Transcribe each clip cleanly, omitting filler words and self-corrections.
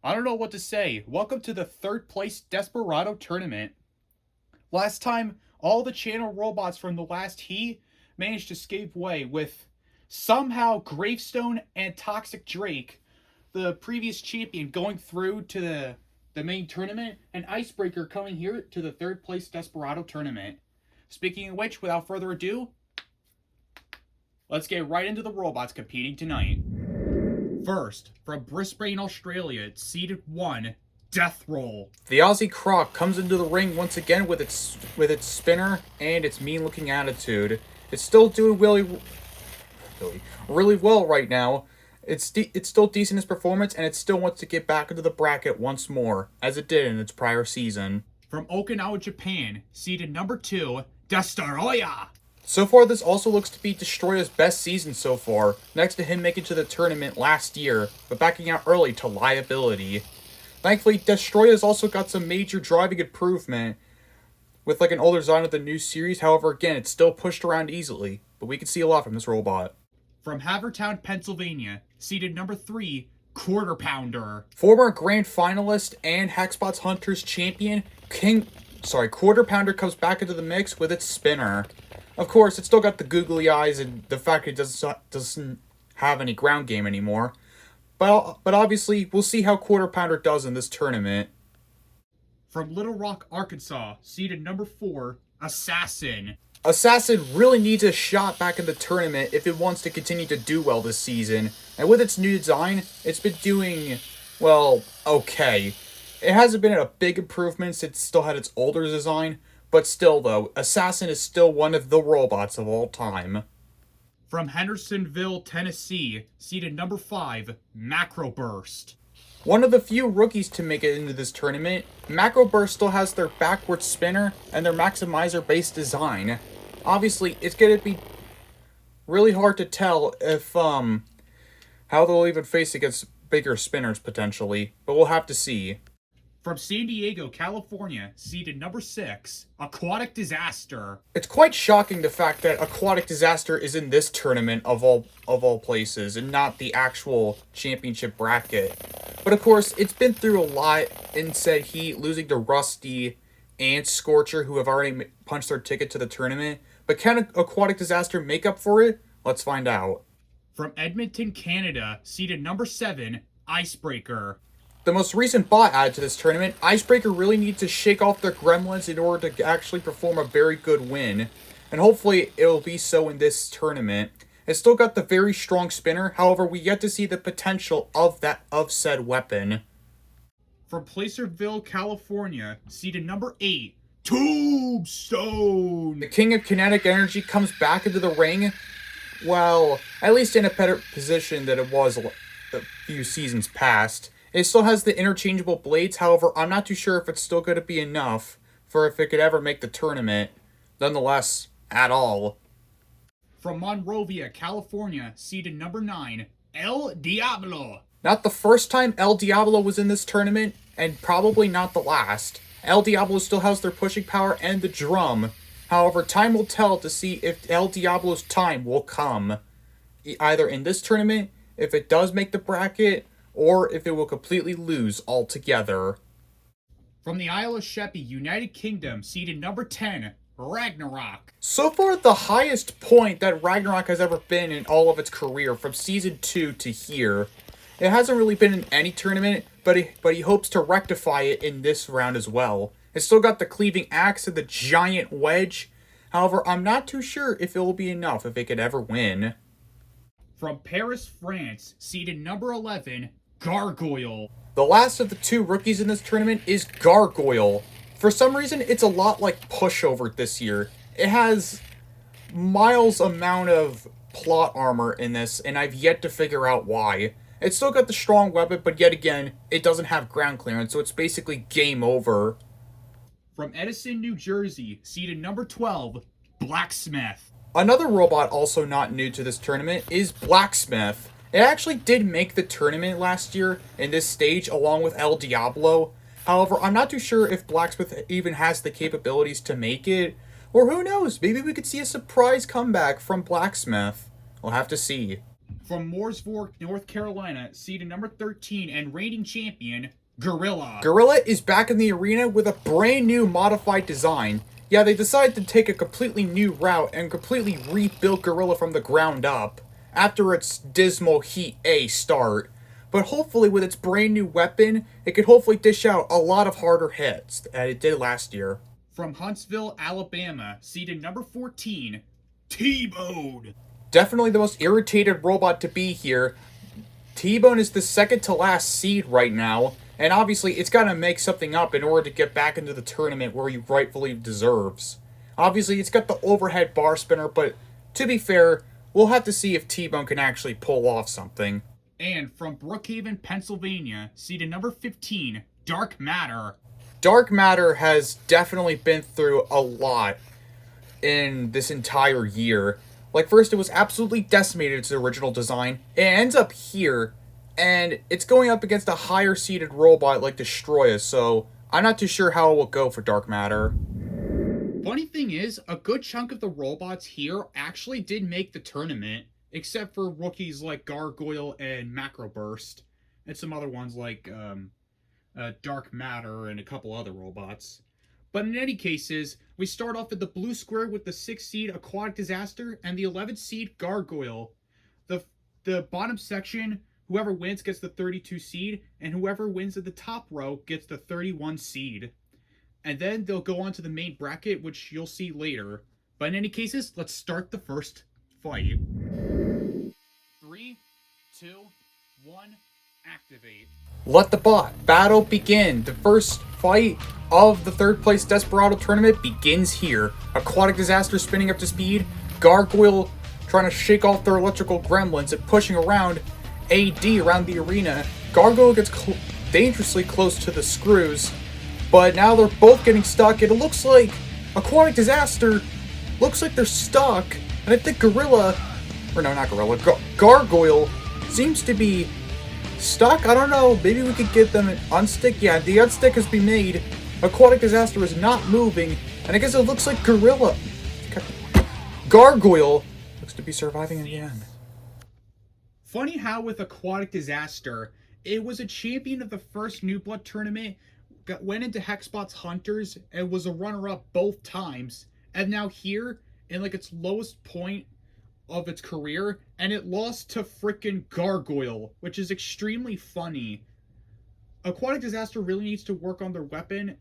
I don't know what to say. Welcome to the third place Desparado Tournament. Last time, all the channel robots from the last heat managed to escape away with somehow Gravestone and Toxic Drake, the previous champion, going through to the main tournament, and Icebreaker coming here to the third place Desparado Tournament. Speaking of which, without further ado, let's get right into the robots competing tonight. First, from Brisbane, Australia, it's seeded 1, Death Roll. The Aussie Croc comes into the ring once again with its spinner and its mean-looking attitude. It's still doing really well right now. It's still decent in its performance, and it still wants to get back into the bracket once more, as it did in its prior season. From Okinawa, Japan, seeded number 2, Destroya. So far, this also looks to be Destroya's best season so far, next to him making to the tournament last year, but backing out early to liability. Thankfully, Destroya's also got some major driving improvement, with like an older design of the new series. However, again, it's still pushed around easily, but we can see a lot from this robot. From Havertown, Pennsylvania, seeded number 3, Quarter Pounder. Former grand finalist and Hackspot's Hunters champion, Quarter Pounder comes back into the mix with its spinner. Of course, it's still got the googly eyes and the fact it doesn't have any ground game anymore. But obviously, we'll see how Quarter Pounder does in this tournament. From Little Rock, Arkansas, seeded number 4, Assassin. Assassin really needs a shot back in the tournament if it wants to continue to do well this season. And with its new design, it's been doing, well, okay. It hasn't been a big improvement since it still had its older design. But still, though, Assassin is still one of the robots of all time. From Hendersonville, Tennessee, seeded number 5, Macro Burst. One of the few rookies to make it into this tournament, Macro Burst still has their backward spinner and their maximizer-based design. Obviously, it's going to be really hard to tell if, how they'll even face against bigger spinners, potentially. But we'll have to see. From San Diego, California, seeded number 6, Aquatic Disaster. It's quite shocking the fact that Aquatic Disaster is in this tournament of all places and not the actual championship bracket. But of course, it's been through a lot in said heat, losing to Rusty and Scorcher, who have already punched their ticket to the tournament. But can Aquatic Disaster make up for it? Let's find out. From Edmonton, Canada, seeded number 7, Icebreaker. The most recent bot added to this tournament, Icebreaker really needs to shake off their gremlins in order to actually perform a very good win. And hopefully it'll be so in this tournament. It's still got the very strong spinner, however we yet to see the potential of said weapon. From Placerville, California, seeded number 8, Tombstone. The king of kinetic energy comes back into the ring, well, at least in a better position than it was a few seasons past. It still has the interchangeable blades, however, I'm not too sure if it's still going to be enough for if it could ever make the tournament, nonetheless, at all. From Monrovia, California, seeded number 9, El Diablo. Not the first time El Diablo was in this tournament, and probably not the last. El Diablo still has their pushing power and the drum. However, time will tell to see if El Diablo's time will come. Either in this tournament, if it does make the bracket, or if it will completely lose altogether. From the Isle of Sheppey, United Kingdom, seeded number 10, Ragnarok. So far, the highest point that Ragnarok has ever been in all of its career, from Season 2 to here. It hasn't really been in any tournament, but he hopes to rectify it in this round as well. It's still got the cleaving axe and the giant wedge. However, I'm not too sure if it will be enough if it could ever win. From Paris, France, seeded number 11, Gargoyle. The last of the 2 rookies in this tournament is Gargoyle. For some reason, it's a lot like Pushover this year. It has Miles' amount of plot armor in this, and I've yet to figure out why. It's still got the strong weapon, but yet again, it doesn't have ground clearance, so it's basically game over. From Edison, New Jersey, seeded number 12, Blacksmith. Another robot also not new to this tournament is Blacksmith. It actually did make the tournament last year in this stage along with El Diablo. However, I'm not too sure if Blacksmith even has the capabilities to make it. Or who knows, maybe we could see a surprise comeback from Blacksmith. We'll have to see. From Mooresville, North Carolina, seeded number 13 and reigning champion, Gorilla. Gorilla is back in the arena with a brand new modified design. Yeah, they decided to take a completely new route and completely rebuild Gorilla from the ground up after its dismal Heat A start. But hopefully with its brand new weapon, it could hopefully dish out a lot of harder hits than it did last year. From Huntsville, Alabama, seeded number 14, T-Bone. Definitely the most irritated robot to be here. T-Bone is the second to last seed right now, and obviously it's got to make something up in order to get back into the tournament where he rightfully deserves. Obviously it's got the overhead bar spinner, but to be fair, we'll have to see if T-Bone can actually pull off something. And from Brookhaven, Pennsylvania, seeded number 15, Dark Matter. Dark Matter has definitely been through a lot in this entire year. Like, first, it was absolutely decimated its original design. It ends up here, and it's going up against a higher-seeded robot like Destroya, so I'm not too sure how it will go for Dark Matter. Funny thing is, a good chunk of the robots here actually did make the tournament, except for rookies like Gargoyle and Macro Burst, and some other ones like Dark Matter and a couple other robots. But in any cases, we start off at the blue square with the 6th seed Aquatic Disaster and the 11th seed Gargoyle. The bottom section, whoever wins gets the 32 seed, and whoever wins at the top row gets the 31 seed. And then they'll go on to the main bracket, which you'll see later. But in any cases, let's start the first fight. 3, 2, 1, activate. Let the battle begin. The first fight of the third place Desparado Tournament begins here. Aquatic Disaster spinning up to speed. Gargoyle trying to shake off their electrical gremlins and pushing around AD around the arena. Gargoyle gets dangerously close to the screws, but now they're both getting stuck. And it looks like Aquatic Disaster looks like they're stuck. And I think Gorilla, or no, not Gorilla, Gargoyle seems to be stuck. I don't know. Maybe we could get them an unstick. Yeah, the unstick has been made. Aquatic Disaster is not moving, and I guess it looks like Gargoyle looks to be surviving again. Funny how with Aquatic Disaster, it was a champion of the first New Blood tournament, went into Hexbot's Hunters, and was a runner-up both times, and now here, in like its lowest point of its career, and it lost to frickin' Gargoyle, which is extremely funny. Aquatic Disaster really needs to work on their weapon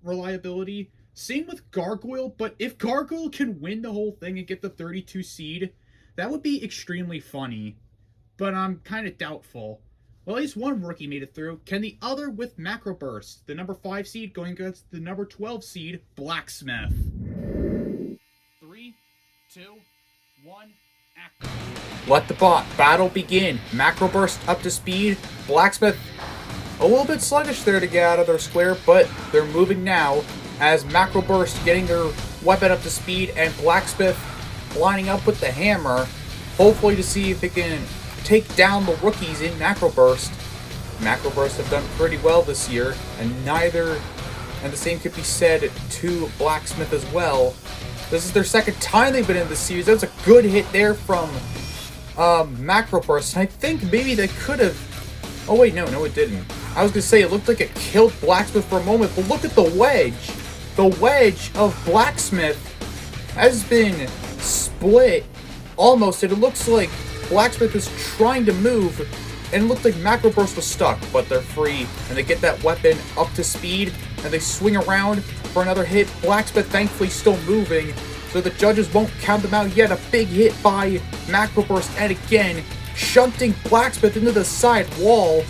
reliability. Same with Gargoyle, but if Gargoyle can win the whole thing and get the 32 seed, that would be extremely funny. But I'm kind of doubtful. Well, at least one rookie made it through. Can the other with Macro Burst, the number 5 seed going against the number 12 seed, Blacksmith. 3, 2, 1, activate. Let the battle begin. Macro Burst up to speed. Blacksmith a little bit sluggish there to get out of their square, but they're moving now as Macro Burst getting their weapon up to speed and Blacksmith lining up with the hammer, hopefully to see if it can take down the rookies in Macro Burst. Macro Burst have done pretty well this year, and the same could be said to Blacksmith as well. This is their second time they've been in this series. That's a good hit there from Macro Burst. And I think maybe they could have... Oh wait, no, it didn't. I was going to say it looked like it killed Blacksmith for a moment, but look at the wedge. The wedge of Blacksmith has been split almost, and it looks like Blacksmith is trying to move, and it looked like Macro Burst was stuck, but they're free, and they get that weapon up to speed, and they swing around for another hit. Blacksmith thankfully still moving, so the judges won't count them out yet. A big hit by Macro Burst, and again, shunting Blacksmith into the side wall.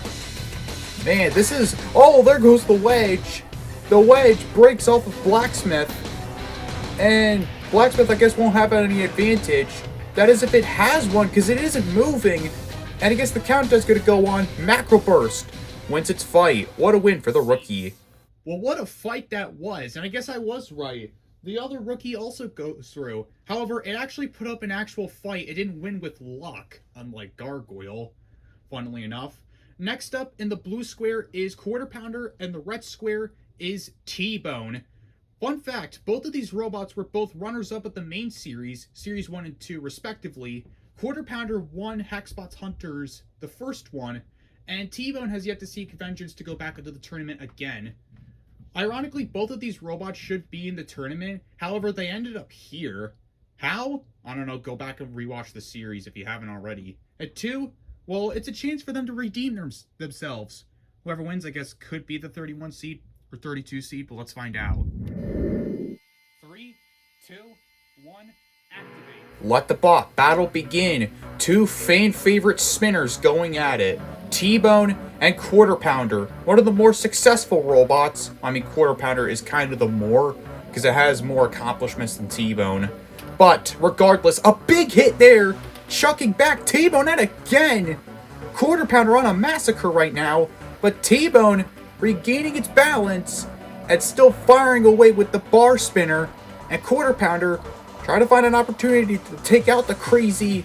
Man, this is... Oh, there goes the wedge. The wedge breaks off of Blacksmith, and Blacksmith, I guess, won't have any advantage. That is if it has one, because it isn't moving. And I guess the countdown's going to go on. Macro Burst wins its fight. What a win for the rookie. Well, what a fight that was, and I guess I was right. The other rookie also goes through. However, it actually put up an actual fight. It didn't win with luck, unlike Gargoyle, funnily enough. Next up in the blue square is Quarter Pounder, and the red square is T-Bone. Fun fact, both of these robots were both runners-up at the main series, Series 1 and 2 respectively, Quarter Pounder won Hexbot's Hunters, the first one, and T-Bone has yet to seek vengeance to go back into the tournament again. Ironically, both of these robots should be in the tournament, however, they ended up here. How? I don't know, go back and rewatch the series if you haven't already. At 2, well, it's a chance for them to redeem themselves. Whoever wins, I guess, could be the 31 seed or 32 seed, but let's find out. 3, 2, 1, activate. Let the battle begin. Two fan favorite spinners going at it. T-Bone and Quarter Pounder. One of the more successful robots. I mean, Quarter Pounder is kind of the more, because it has more accomplishments than T-Bone. But regardless, a big hit there. Chucking back T-Bone at again. Quarter Pounder on a massacre right now. But T-Bone regaining its balance and still firing away with the bar spinner. And Quarter Pounder trying to find an opportunity to take out the crazy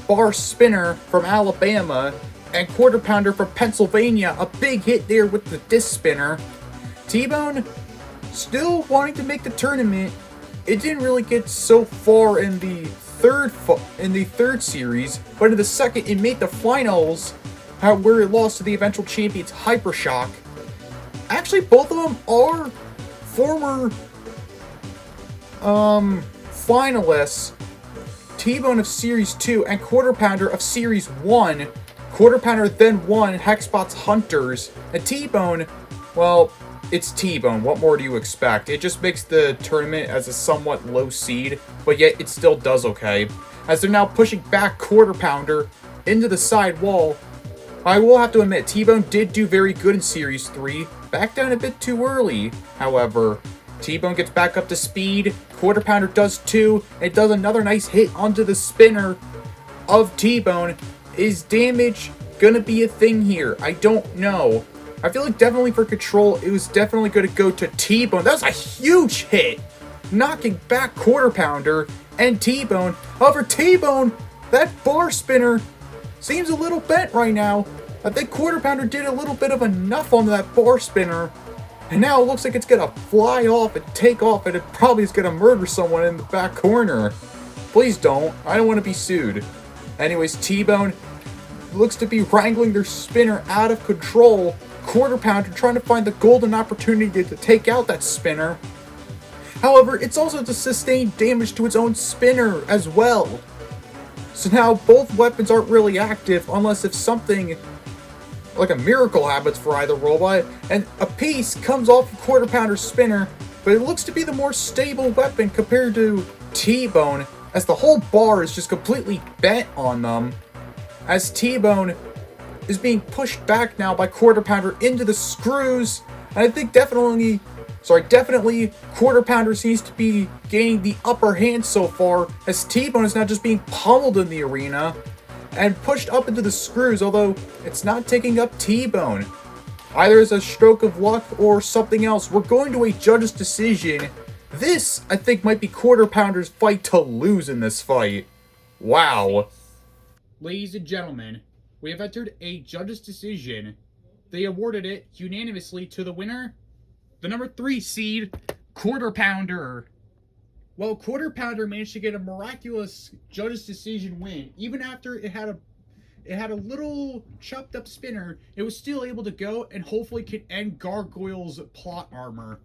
bar spinner from Alabama. And Quarter Pounder from Pennsylvania. A big hit there with the disc spinner. T-Bone still wanting to make the tournament. It didn't really get so far in the third series, but in the second it made the finals, where it lost to the eventual champions Hypershock. Actually, both of them are former finalists. T-Bone of Series 2 and Quarter Pounder of Series 1. Quarter Pounder then won Hexbot's Hunters. And T-Bone, well, it's T-Bone. What more do you expect? It just makes the tournament as a somewhat low seed, but yet it still does okay. As they're now pushing back Quarter Pounder into the side wall. I will have to admit, T-Bone did do very good in Series 3. Back down a bit too early, however. T-Bone gets back up to speed. Quarter Pounder does too. It does another nice hit onto the spinner of T-Bone. Is damage gonna be a thing here? I don't know. I feel like definitely for control, it was definitely going to go to T-Bone. That was a huge hit! Knocking back Quarter Pounder and T-Bone. However, T-Bone, that bar spinner, seems a little bent right now. I think Quarter Pounder did a little bit of enough on that bar spinner. And now it looks like it's going to fly off and take off, and it probably is going to murder someone in the back corner. Please don't. I don't want to be sued. Anyways, T-Bone looks to be wrangling their spinner out of control. Quarter Pounder trying to find the golden opportunity to take out that spinner. However, it's also to sustain damage to its own spinner as well. So now both weapons aren't really active unless if something like a miracle happens for either robot, and a piece comes off of Quarter Pounder's spinner, but it looks to be the more stable weapon compared to T-Bone, as the whole bar is just completely bent on them. As T-Bone is being pushed back now by Quarter Pounder into the screws. And I think definitely Quarter Pounder seems to be gaining the upper hand so far, as T-Bone is now just being pummeled in the arena and pushed up into the screws, although it's not taking up T-Bone. Either as a stroke of luck or something else. We're going to a judge's decision. This, I think, might be Quarter Pounder's fight to lose in this fight. Wow. Ladies and gentlemen, we have entered a judge's decision. They awarded it unanimously to the winner, the number 3 seed, Quarter Pounder. Well, Quarter Pounder managed to get a miraculous judge's decision win. Even after it had a little chopped up spinner, it was still able to go and hopefully could end Gargoyle's plot armor.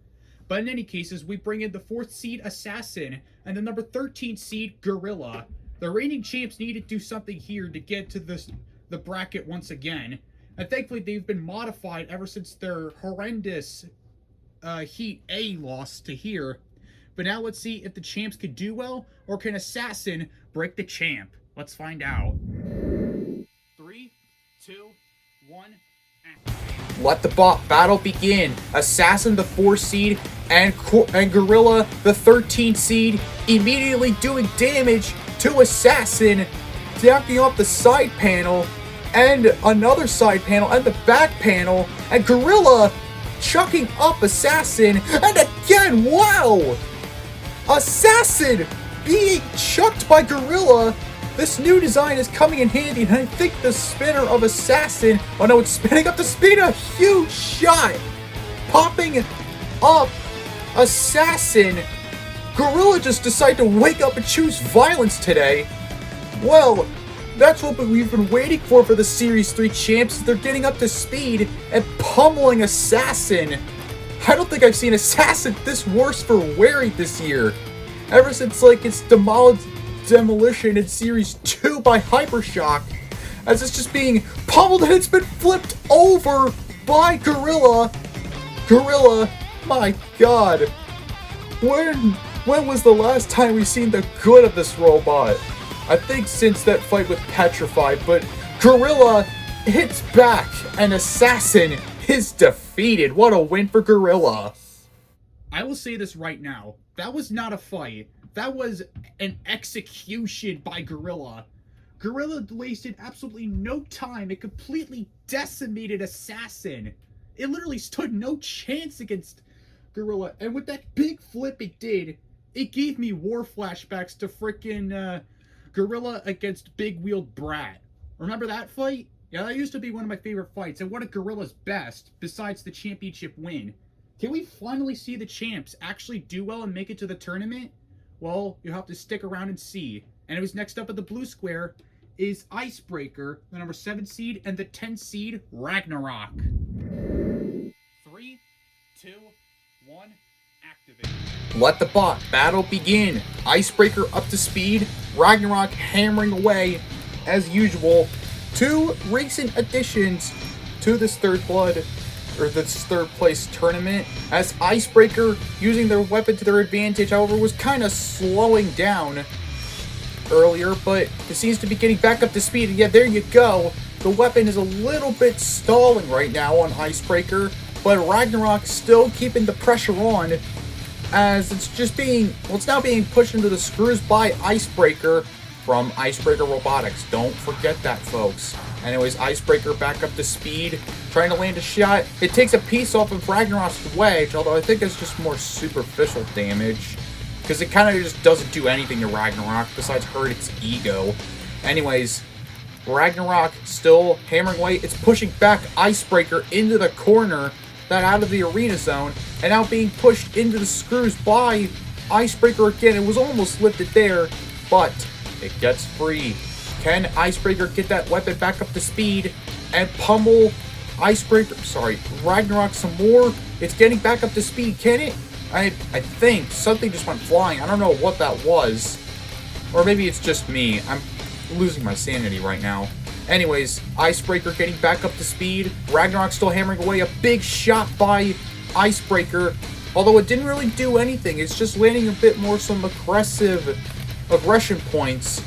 But in any cases, we bring in the 4th seed, Assassin, and the number 13 seed, Gorilla. The reigning champs needed to do something here to get to the bracket once again. And thankfully, they've been modified ever since their horrendous Heat A loss to here. But now let's see if the champs can do well, or can Assassin break the champ? Let's find out. 3, 2, 1, action. Let the battle begin. Assassin, the 4 seed, and Gorilla, the 13 seed, immediately doing damage to Assassin, knocking off the side panel, and another side panel, and the back panel, and Gorilla chucking up Assassin, and again, wow! Assassin being chucked by Gorilla. This new design is coming in handy, and I think the spinner of Assassin, oh no, it's spinning up the speed, a huge shot! Popping up Assassin. Gorilla just decided to wake up and choose violence today. Well, That's what we've been waiting for the Series 3 champs. They're getting up to speed and pummeling Assassin. I don't think I've seen Assassin this worse for wear this year. Ever since, like, its demolition in Series 2 by Hypershock. As it's just being pummeled and it's been flipped over by Gorilla. Gorilla, my god. When was the last time we seen the good of this robot? I think since that fight with Petrified, but Gorilla hits back and Assassin is defeated. What a win for Gorilla. I will say this right now. That was not a fight. That was an execution by Gorilla. Gorilla wasted absolutely no time. It completely decimated Assassin. It literally stood no chance against Gorilla. And with that big flip it did, it gave me war flashbacks to frickin' Gorilla against Big Wheeled Brat. Remember that fight? Yeah, that used to be one of my favorite fights, and one of Gorilla's best, besides the championship win. Can we finally see the champs actually do well and make it to the tournament? Well, you'll have to stick around and see. And it was next up at the blue square is Icebreaker, the number 7 seed, and the 10 seed, Ragnarok. 3, 2, 1, activate. Let the battle begin. Icebreaker up to speed, Ragnarok hammering away as usual. 2 recent additions to this third place tournament, as Icebreaker, using their weapon to their advantage, however, was kind of slowing down earlier, but it seems to be getting back up to speed. And yeah, there you go. The weapon is a little bit stalling right now on Icebreaker, but Ragnarok still keeping the pressure on, as it's now being pushed into the screws by Icebreaker from Icebreaker Robotics. Don't forget that, folks. Anyways, Icebreaker back up to speed, trying to land a shot. It takes a piece off of Ragnarok's wedge, although I think it's just more superficial damage, because it kind of just doesn't do anything to Ragnarok besides hurt its ego. Anyways, Ragnarok still hammering away. It's pushing back Icebreaker into the corner, that out of the arena zone, and now being pushed into the screws by Icebreaker again. It was almost lifted there, but it gets free. Can Icebreaker get that weapon back up to speed and pummel Ragnarok some more? It's getting back up to speed. Can it? I think something just went flying. I don't know what that was. Or maybe it's just me. I'm losing my sanity right now. Anyways, Icebreaker getting back up to speed. Ragnarok still hammering away. A big shot by Icebreaker. Although it didn't really do anything. It's just landing a bit more some aggression points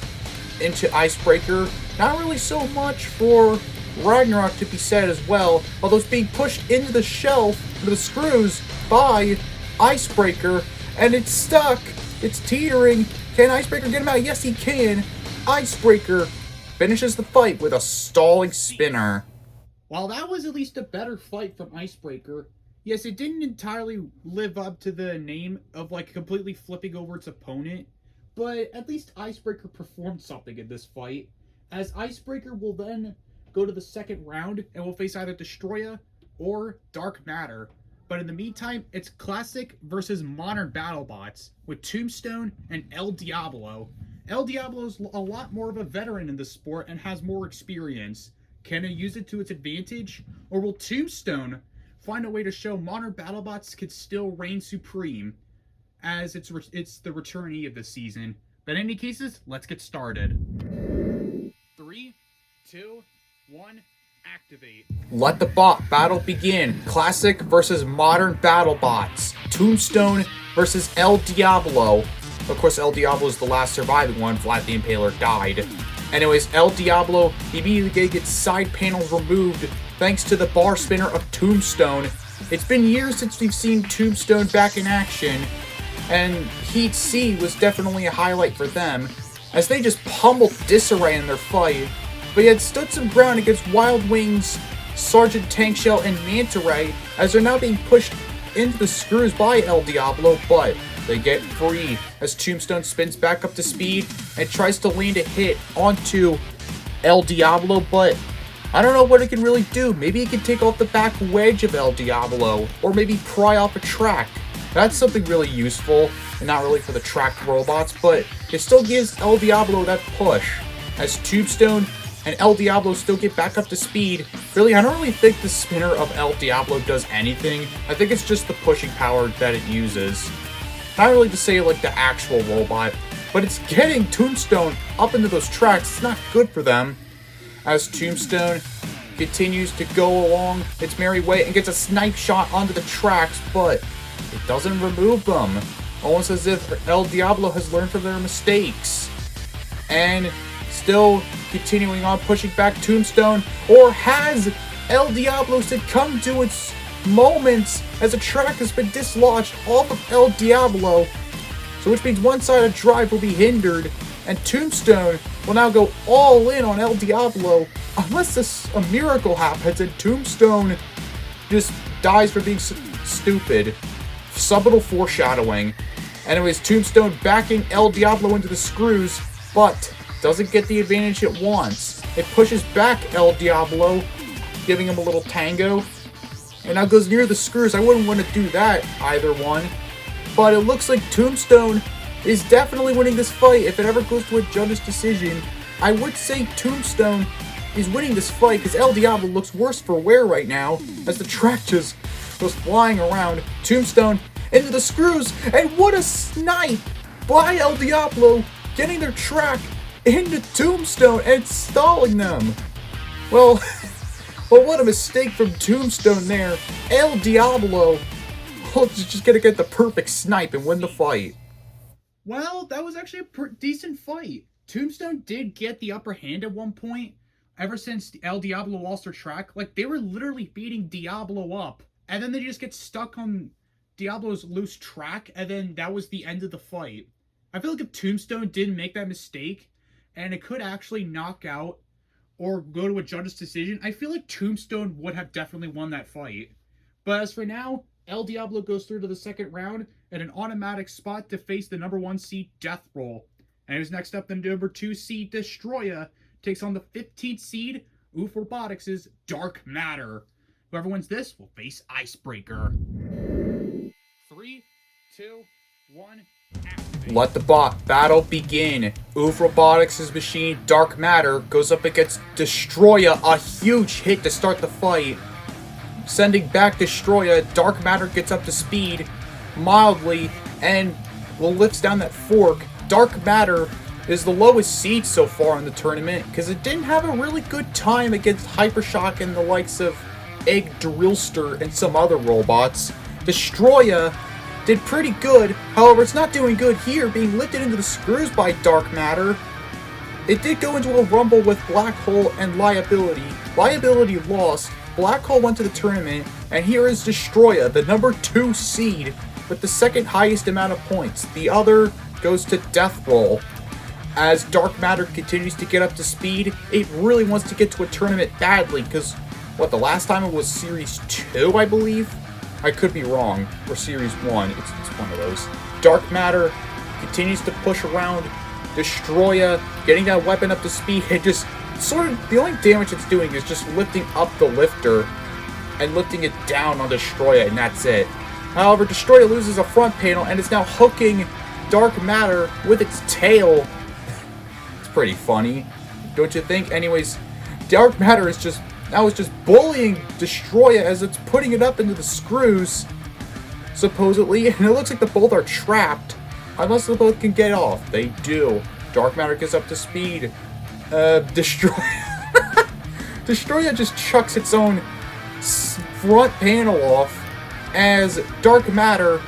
into Icebreaker. Not really so much for Ragnarok to be said as well. Although it's being pushed into the shelf, into the screws, by Icebreaker. And it's stuck. It's teetering. Can Icebreaker get him out? Yes, he can. Icebreaker finishes the fight with a stalling spinner. While that was at least a better fight from Icebreaker, yes, it didn't entirely live up to the name of, like, completely flipping over its opponent, but at least Icebreaker performed something in this fight, as Icebreaker will then go to the second round and will face either Destroya or Dark Matter. But in the meantime, it's classic versus modern BattleBots with Tombstone and El Diablo. El Diablo's a lot more of a veteran in the sport and has more experience. Can it use it to its advantage? Or will Tombstone find a way to show modern BattleBots can still reign supreme, as it's the returnee of the season? But in any cases, let's get started. 3, 2, 1, activate. Let the battle begin. Classic versus modern BattleBots. Tombstone versus El Diablo. Of course, El Diablo is the last surviving one. Vlad the Impaler died. Anyways, El Diablo immediately gets side panels removed thanks to the bar spinner of Tombstone. It's been years since we've seen Tombstone back in action, and Heat C was definitely a highlight for them, as they just pummeled Disarray in their fight, but he had stood some ground against Wild Wings, Sergeant Tankshell, and Manta Ray, as they're now being pushed into the screws by El Diablo, but they get free as Tombstone spins back up to speed and tries to land a hit onto El Diablo, but I don't know what it can really do. Maybe it can take off the back wedge of El Diablo, or maybe pry off a track. That's something really useful, and not really for the tracked robots, but it still gives El Diablo that push. as Tombstone and El Diablo still get back up to speed. Really, I don't really think the spinner of El Diablo does anything. I think it's just the pushing power that it uses. Not really to say like the actual robot, but it's getting Tombstone up into those tracks. It's not good for them. As Tombstone continues to go along its merry way and gets a snipe shot onto the tracks, but it doesn't remove them. Almost as if El Diablo has learned from their mistakes. And still continuing on, pushing back Tombstone, or has El Diablo succumbed to its moments as a track has been dislodged off of El Diablo? So which means one side of drive will be hindered, and Tombstone will now go all in on El Diablo, unless a miracle happens and Tombstone just dies for being stupid. Subtle foreshadowing. Anyways, Tombstone backing El Diablo into the screws, but doesn't get the advantage it wants. It pushes back El Diablo, giving him a little tango, and now goes near the screws. I wouldn't want to do that, either one. But it looks like Tombstone is definitely winning this fight. If it ever goes to a judge's decision, I would say Tombstone is winning this fight, because El Diablo looks worse for wear right now, as the track just goes flying around. Tombstone into the screws, and what a snipe by El Diablo, getting their track into Tombstone and stalling them. Well, well, what a mistake from Tombstone there. El Diablo just gonna get the perfect snipe and win the fight. Well, that was actually a decent fight. Tombstone did get the upper hand at one point. Ever since El Diablo lost their track, like, they were literally beating Diablo up, and then they just get stuck on Diablo's loose track, and then that was the end of the fight. I feel like if Tombstone didn't make that mistake, and it could actually knock out or go to a judge's decision, I feel like Tombstone would have definitely won that fight. But as for now, El Diablo goes through to the second round at an automatic spot to face the number 1 seed Death Roll. And who's next up, the number 2 seed Destroya takes on the 15th seed Oof Robotics' Dark Matter. Whoever wins this will face Icebreaker. 3, 2, 1, activate. Let the battle begin. Oof Robotics' machine Dark Matter goes up against Destroya, a huge hit to start the fight. Sending back Destroya, Dark Matter gets up to speed mildly and lifts down that fork. Dark Matter is the lowest seed so far in the tournament because it didn't have a really good time against Hypershock and the likes of Egg Drillster and some other robots. Destroya did pretty good, however it's not doing good here, being lifted into the screws by Dark Matter. It did go into a rumble with Black Hole and Liability. Liability lost, Black Hole went to the tournament, and here is Destroya, the number 2 seed, with the second highest amount of points. The other goes to Death Roll. As Dark Matter continues to get up to speed, it really wants to get to a tournament badly, because, the last time it was Series 2, I believe? I could be wrong, or Series 1, it's one of those. Dark Matter continues to push around Destroya, getting that weapon up to speed, and just sort of, the only damage it's doing is just lifting up the lifter, and lifting it down on Destroya, and that's it. However, Destroya loses a front panel, and is now hooking Dark Matter with its tail. It's pretty funny, don't you think? Anyways, Dark Matter is just bullying Destroya as it's putting it up into the screws, supposedly, and it looks like the both are trapped, unless the both can get off. They do. Dark Matter gets up to speed. Destroya Destroya just chucks its own front panel off, as Dark Matter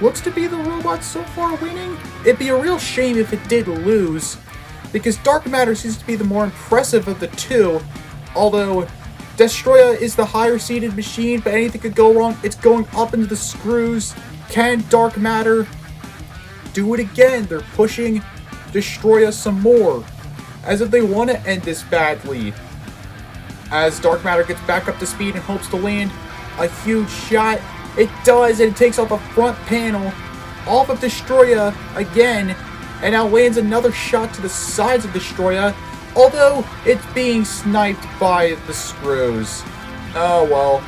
looks to be the robot so far winning. It'd be a real shame if it did lose, because Dark Matter seems to be the more impressive of the two, although Destroya is the higher seeded machine, but anything could go wrong. It's going up into the screws. Can Dark Matter do it again? They're pushing Destroya some more, as if they want to end this badly. As Dark Matter gets back up to speed and hopes to land a huge shot. It does, and it takes off a front panel off of Destroya again, and now lands another shot to the sides of Destroya, although it's being sniped by the screws. Oh well.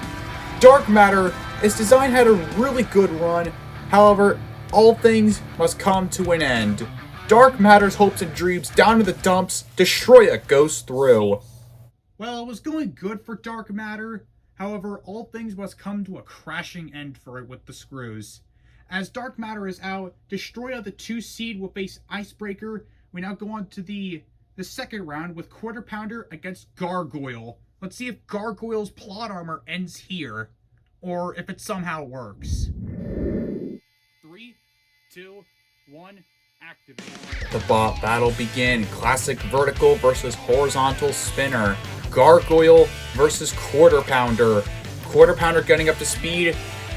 Dark Matter, its design had a really good run, however, all things must come to an end. Dark Matter's hopes and dreams down to the dumps. Destroya goes through. Well, it was going good for Dark Matter. However, all things must come to a crashing end for it with the screws. As Dark Matter is out, Destroya, the 2 seed, will face Icebreaker. We now go on to the second round with Quarter Pounder against Gargoyle. Let's see if Gargoyle's plot armor ends here, or if it somehow works. 3, 2, 1, activate. The bot battle begin. Classic vertical versus horizontal spinner. Gargoyle versus Quarter Pounder. Quarter Pounder getting up to speed.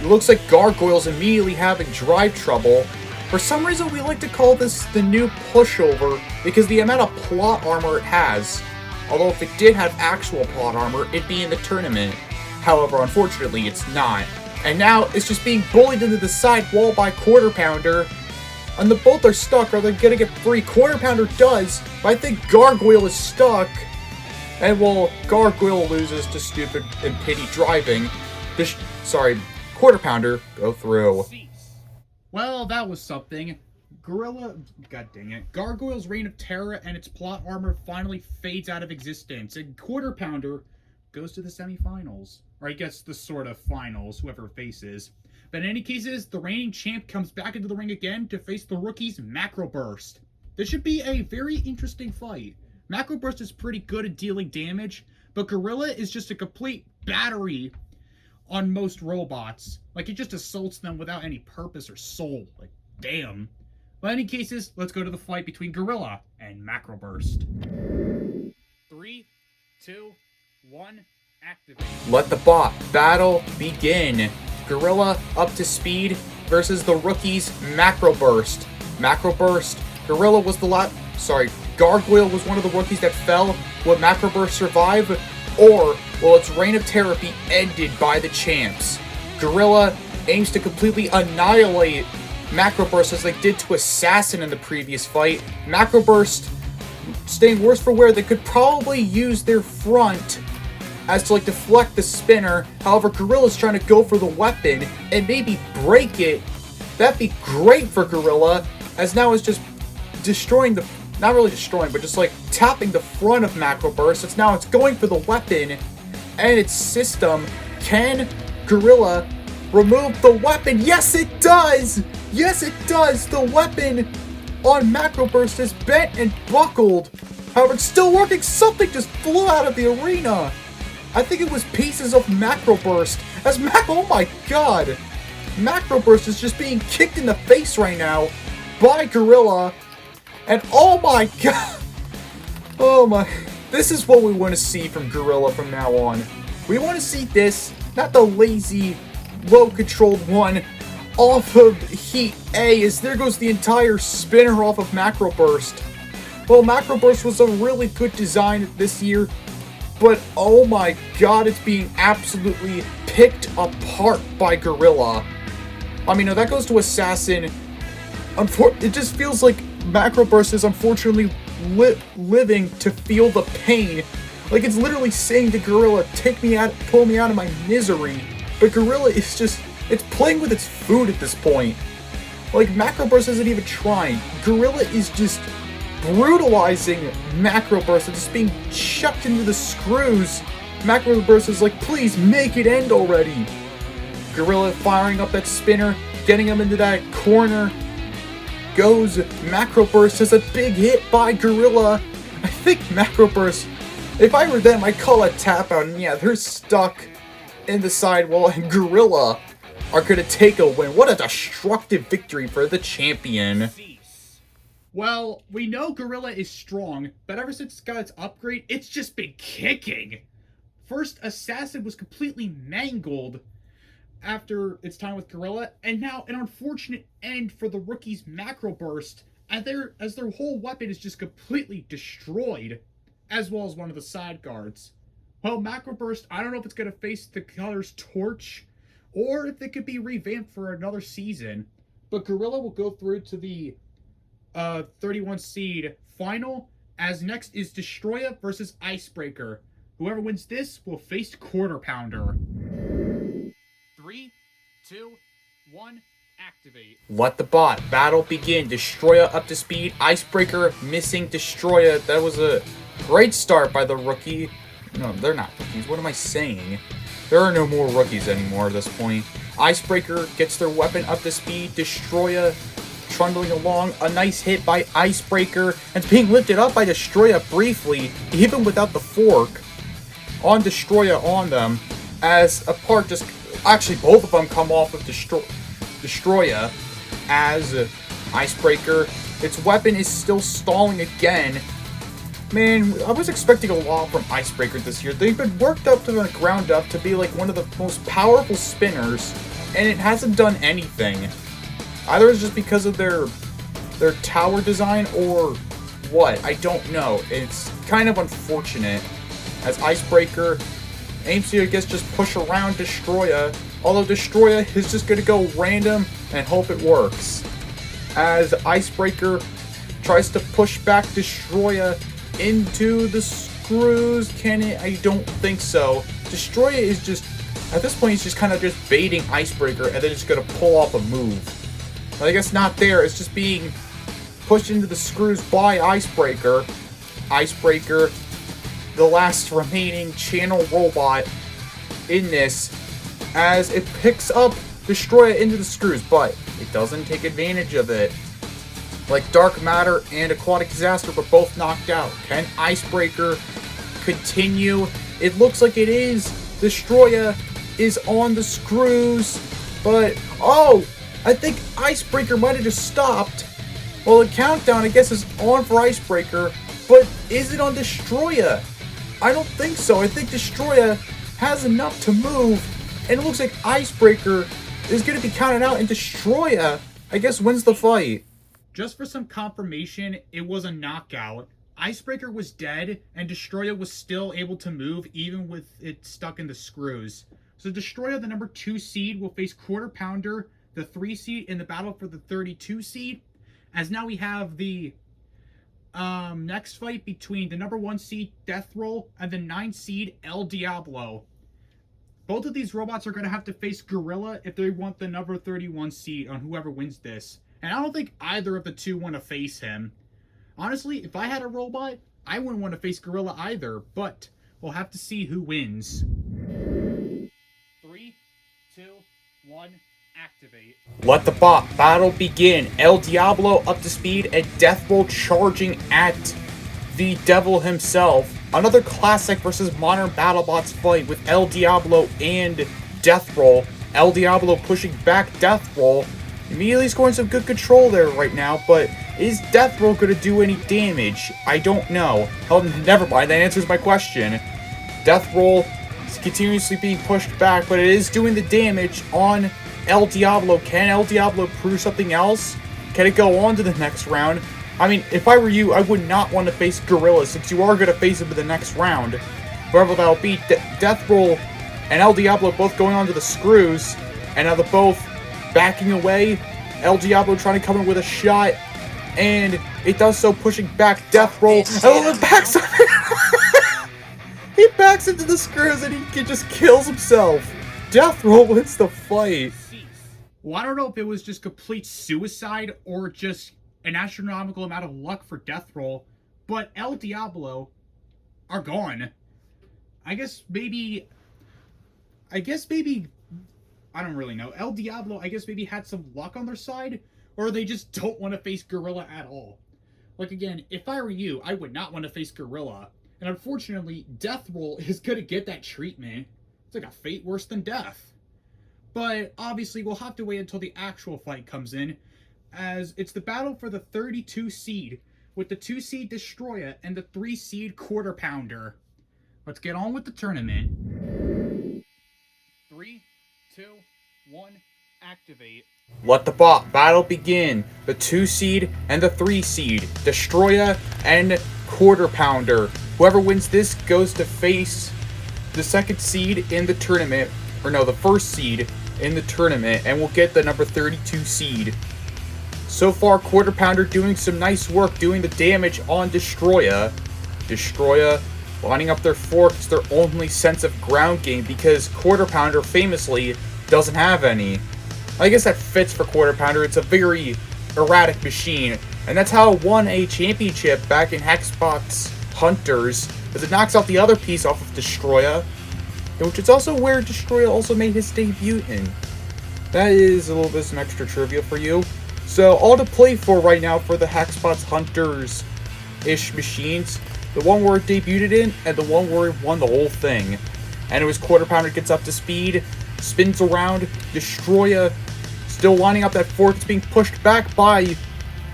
It looks like Gargoyle's immediately having drive trouble. For some reason, we like to call this the new pushover because the amount of plot armor it has. Although if it did have actual plot armor, it'd be in the tournament. However, unfortunately, it's not. And now it's just being bullied into the side wall by Quarter Pounder. And the both are stuck. Are they gonna get free? Quarter Pounder does, but I think Gargoyle is stuck. And well, Gargoyle loses to stupid and pity driving. Quarter Pounder go through. Well, that was something. God dang it. Gargoyle's Reign of Terror and its plot armor finally fades out of existence, and Quarter Pounder goes to the semifinals. Or I guess the sort of finals, whoever faces. But in any cases, the reigning champ comes back into the ring again to face the rookie's Macro Burst. This should be a very interesting fight. Macro Burst is pretty good at dealing damage, but Gorilla is just a complete battery on most robots. Like, it just assaults them without any purpose or soul. Like, damn. But in any cases, let's go to the fight between Gorilla and Macro Burst. 3, 2, 1, activate. Let the bot battle begin. Gorilla up to speed versus the rookie's Macro Burst. Macro Burst. Gorilla was Gargoyle was one of the rookies that fell. Would Macro Burst survive? Or will its reign of terror be ended by the champs? Gorilla aims to completely annihilate Macro Burst as they did to Assassin in the previous fight. Macro Burst staying worse for wear. They could probably use their front as to deflect the spinner. However, Gorilla's trying to go for the weapon and maybe break it. That'd be great for Gorilla, as now it's just destroying the, not really destroying, but just tapping the front of Macro Burst. It's going for the weapon and its system. Can Gorilla remove the weapon? Yes, it does! Yes, it does! The weapon on Macro Burst is bent and buckled. However, it's still working. Something just flew out of the arena. I think it was pieces of Macro Burst. Oh my god! Macro Burst is just being kicked in the face right now by Gorilla. And oh my god! Oh my. This is what we want to see from Gorilla from now on. We want to see this, not the lazy, low-controlled one off of Heat A, as there goes the entire spinner off of Macro Burst. Well, Macro Burst was a really good design this year, but oh my god, it's being absolutely picked apart by Gorilla. I mean, no, that goes to Assassin. It just feels like Macro Burst is unfortunately living to feel the pain. Like, it's literally saying to Gorilla, pull me out of my misery. But Gorilla is just, it's playing with its food at this point. Like, Macro Burst isn't even trying. Gorilla is just brutalizing Macro Burst and just being chucked into the screws. Macro Burst is like, please make it end already. Gorilla firing up that spinner, getting him into that corner. Goes Macro Burst as a big hit by Gorilla. I think Macro Burst, if I were them, I'd call a tap out, and yeah, they're stuck in the sidewall, and Gorilla are gonna take a win. What a destructive victory for the champion. Well, we know Gorilla is strong, but ever since it's got its upgrade, it's just been kicking. First, Assassin was completely mangled after its time with Gorilla, and now an unfortunate end for the rookie's Macro Burst, as their whole weapon is just completely destroyed, as well as one of the side guards. Well, Macro Burst, I don't know if it's going to face the colors Torch, or if it could be revamped for another season, but Gorilla will go through to the 31 seed final, as next is Destroya versus Icebreaker. Whoever wins this will face Quarter Pounder. 3, 2, 1, activate. Let the bot battle begin. Destroya up to speed. Icebreaker missing Destroya. That was a great start by the rookie. No, they're not rookies. What am I saying? There are no more rookies anymore at this point. Icebreaker gets their weapon up to speed. Destroya trundling along. A nice hit by Icebreaker. And it's being lifted up by Destroya briefly, even without the fork on Destroya on them. As a part just... Actually, both of them come off of Destroya as Icebreaker. Its weapon is still stalling again. Man, I was expecting a lot from Icebreaker this year. They've been worked up to the ground up to be like one of the most powerful spinners, and it hasn't done anything. Either it's just because of their tower design or what, I don't know. It's kind of unfortunate as Icebreaker aims to, I guess, just push around Destroya. Although Destroya is just going to go random and hope it works. As Icebreaker tries to push back Destroya into the screws. Can it? I don't think so. Destroya is just, at this point, he's just kind of just baiting Icebreaker and then just going to pull off a move. But I guess not there. It's just being pushed into the screws by Icebreaker. Icebreaker, the last remaining channel robot in this, as it picks up Destroya into the screws, but it doesn't take advantage of it. Like Dark Matter and Aquatic Disaster were both knocked out. Can Icebreaker continue? It looks like it is. Destroya is on the screws, but oh, I think Icebreaker might have just stopped. Well, the countdown, I guess, is on for Icebreaker, but is it on Destroya? I don't think so. I think Destroya has enough to move, and it looks like Icebreaker is going to be counted out, and Destroya, I guess, wins the fight. Just for some confirmation, it was a knockout. Icebreaker was dead, and Destroya was still able to move, even with it stuck in the screws. So Destroya, the number 2 seed, will face Quarter Pounder, the 3 seed, in the battle for the 32 seed. As now we have the next fight between the number 1 seed, Death Roll, and the 9 seed, El Diablo. Both of these robots are going to have to face Gorilla if they want the number 31 seed on whoever wins this. And I don't think either of the two want to face him. Honestly, if I had a robot, I wouldn't want to face Gorilla either, but we'll have to see who wins. 3, 2, 1, activate. Let the bot battle begin. El Diablo up to speed and Death Roll charging at the devil himself. Another classic versus modern BattleBots fight with El Diablo and Death Roll. El Diablo pushing back Death Roll. Immediately scoring some good control there right now, but is Death Roll going to do any damage? I don't know. Oh, never mind, that answers my question. Death Roll is continuously being pushed back, but it is doing the damage on El Diablo. Can El Diablo prove something else? Can it go on to the next round? I mean, if I were you, I would not want to face Gorilla, since you are going to face him in the next round. Wherever that'll be, Death Roll and El Diablo both going onto the screws, and now they're both backing away. El Diablo trying to come in with a shot, and it does so, pushing back Death Roll. Oh, it backs up. He backs into the screws and he just kills himself. Death Roll wins the fight. Well, I don't know if it was just complete suicide or just an astronomical amount of luck for Death Roll, but El Diablo are gone. I guess maybe, I don't really know. El Diablo, I guess maybe had some luck on their side, or they just don't want to face Gorilla at all. Like, again, if I were you, I would not want to face Gorilla. And unfortunately, Death Roll is going to get that treatment. It's like a fate worse than death. But obviously, we'll have to wait until the actual fight comes in, as it's the battle for the 32 seed, with the 2 seed Destroya and the 3 seed Quarter Pounder. Let's get on with the tournament. 3, 2, 1, activate. Let the bot battle begin. The 2 seed and the 3 seed, Destroya and Quarter Pounder. Whoever wins this goes to face the 2nd seed in the tournament, or no, the 1st seed in the tournament, and will get the number 32 seed. So far, Quarter Pounder doing some nice work, doing the damage on Destroya. Destroya lining up their forks, their only sense of ground game, because Quarter Pounder famously doesn't have any. I guess that fits for Quarter Pounder. It's a very erratic machine. And that's how it won a championship back in Hexbox Hunters, as it knocks out the other piece off of Destroya, which is also where Destroya also made his debut in. That is a little bit of some extra trivia for you. So, all to play for right now for the Hexbox Hunters-ish machines. The one where it debuted in, and the one where it won the whole thing. And it was Quarter Pounder gets up to speed, spins around, Destroya still lining up that fork. It's being pushed back by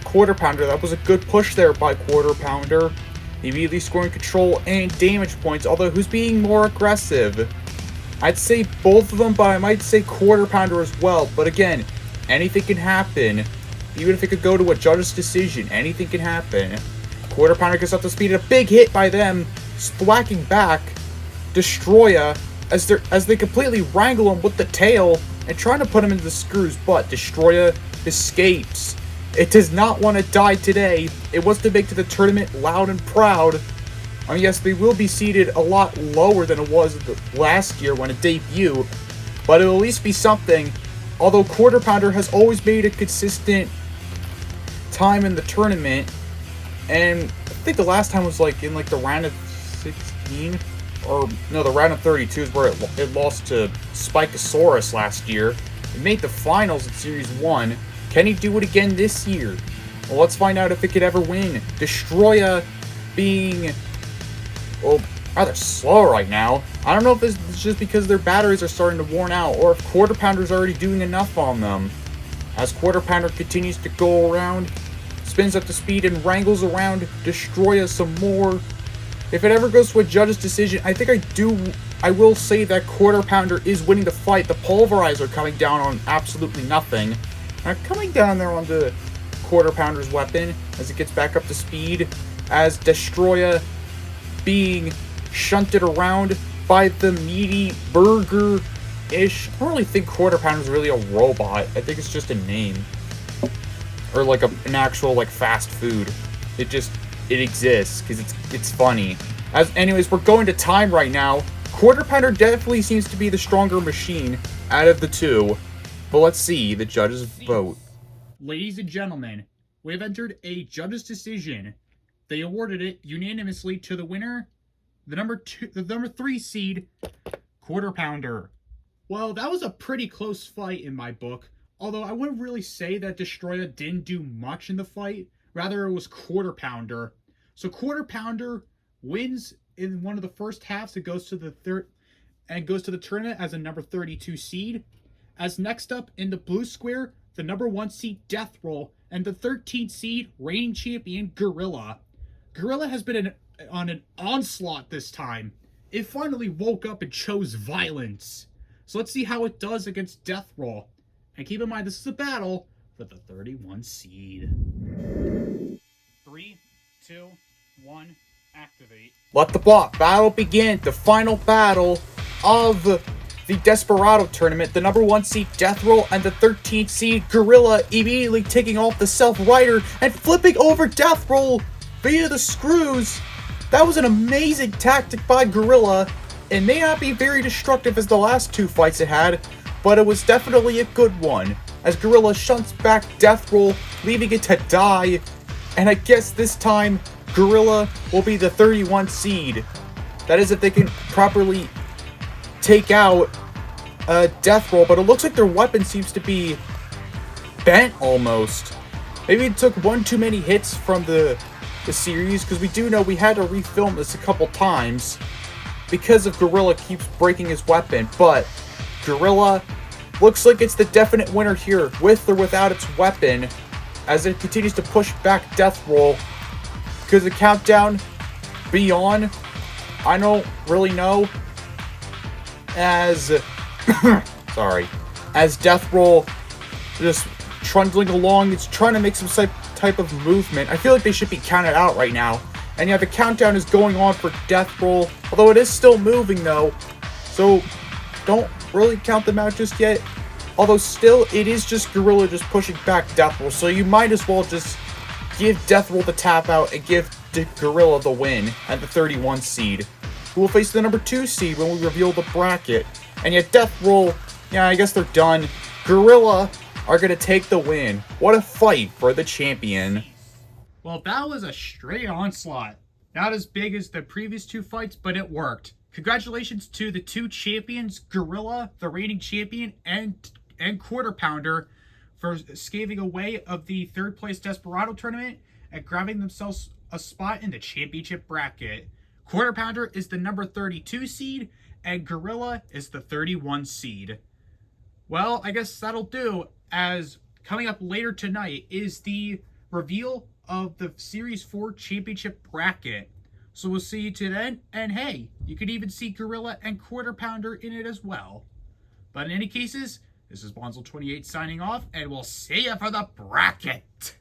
Quarter Pounder. That was a good push there by Quarter Pounder. Immediately scoring control and damage points, although who's being more aggressive? I'd say both of them, but I might say Quarter Pounder as well. But again, anything can happen. Even if it could go to a judge's decision, anything can happen. Quarter Pounder gets up to speed, and a big hit by them, splacking back Destroya as they completely wrangle him with the tail and trying to put him into the screws, but Destroya escapes. It does not want to die today. It wants to make to the tournament loud and proud. I mean, yes, they will be seated a lot lower than it was last year when it debuted, but it'll at least be something. Although Quarter Pounder has always made a consistent time in the tournament, and I think the last time was like in like the round of 16, or no, the round of 32 is where it lost to Spikosaurus last year. It made the finals in Series 1. Can he do it again this year? Well, let's find out if it could ever win. Destroya being, well, rather slow right now. I don't know if it's just because their batteries are starting to worn out, or if Quarter Pounder's already doing enough on them. As Quarter Pounder continues to go around, spins up to speed and wrangles around Destroya some more. If it ever goes to a judge's decision, I think I will say that Quarter Pounder is winning the fight. The Pulverizer coming down on absolutely nothing. Coming down there onto Quarter Pounder's weapon as it gets back up to speed, as Destroya being shunted around by the meaty burger-ish. I don't really think Quarter Pounder's really a robot. I think it's just a name. Or like an actual like fast food. It exists because it's funny. Anyways, we're going to time right now. Quarter Pounder definitely seems to be the stronger machine out of the two. But let's see the judges vote. Ladies and gentlemen, we have entered a judge's decision. They awarded it unanimously to the winner, the number 3 seed, Quarter Pounder. Well, that was a pretty close fight in my book. Although I wouldn't really say that Destroya didn't do much in the fight. Rather, it was Quarter Pounder. So Quarter Pounder wins in one of the first halves. It goes to the tournament as a number 32 seed. As next up in the blue square, the number 1 seed Death Roll and the 13th seed reigning champion Gorilla. Gorilla has been on an onslaught this time. It finally woke up and chose violence. So let's see how it does against Death Roll. And keep in mind, this is a battle for the 31 seed. 3, 2, 1, activate. Let the battle begin. The final battle of the Desparado Tournament. The number 1 seed Death Roll and the 13th seed Gorilla immediately taking off the Self-Rider and flipping over Death Roll via the screws. That was an amazing tactic by Gorilla. It may not be very destructive as the last 2 fights it had, but it was definitely a good one, as Gorilla shunts back Death Roll, leaving it to die. And I guess this time, Gorilla will be the 31 seed. That is if they can properly take out Death Roll, but it looks like their weapon seems to be bent almost. Maybe it took one too many hits from the series, because we do know we had to refilm this a couple times because of Gorilla keeps breaking his weapon, but Gorilla looks like it's the definite winner here, with or without its weapon, as it continues to push back Death Roll. Because the countdown beyond, I don't really know, as as Death Roll just trundling along, it's trying to make some type of movement. I feel like they should be counted out right now. And yeah, the countdown is going on for Death Roll, although it is still moving though, so don't really count them out just yet. Although still, it is just Gorilla just pushing back Death Roll, so you might as well just give Death Roll the tap out and give Gorilla the win at the 31 seed, who will face the number 2 seed when we reveal the bracket. And yet Death Roll, yeah, I guess they're done. Gorilla are going to take the win. What a fight for the champion. Well, that was a straight onslaught. Not as big as the previous two fights, but it worked. Congratulations to the two champions, Gorilla, the reigning champion, and Quarter Pounder, for scaving away of the third place Desperado tournament and grabbing themselves a spot in the championship bracket. Quarter Pounder is the number 32 seed, and Gorilla is the 31 seed. Well, I guess that'll do, as coming up later tonight is the reveal of the Series 4 championship bracket. So we'll see you to then, and hey, you could even see Gorilla and Quarter Pounder in it as well. But in any cases, this is Bonzel28 signing off, and we'll see you for the bracket.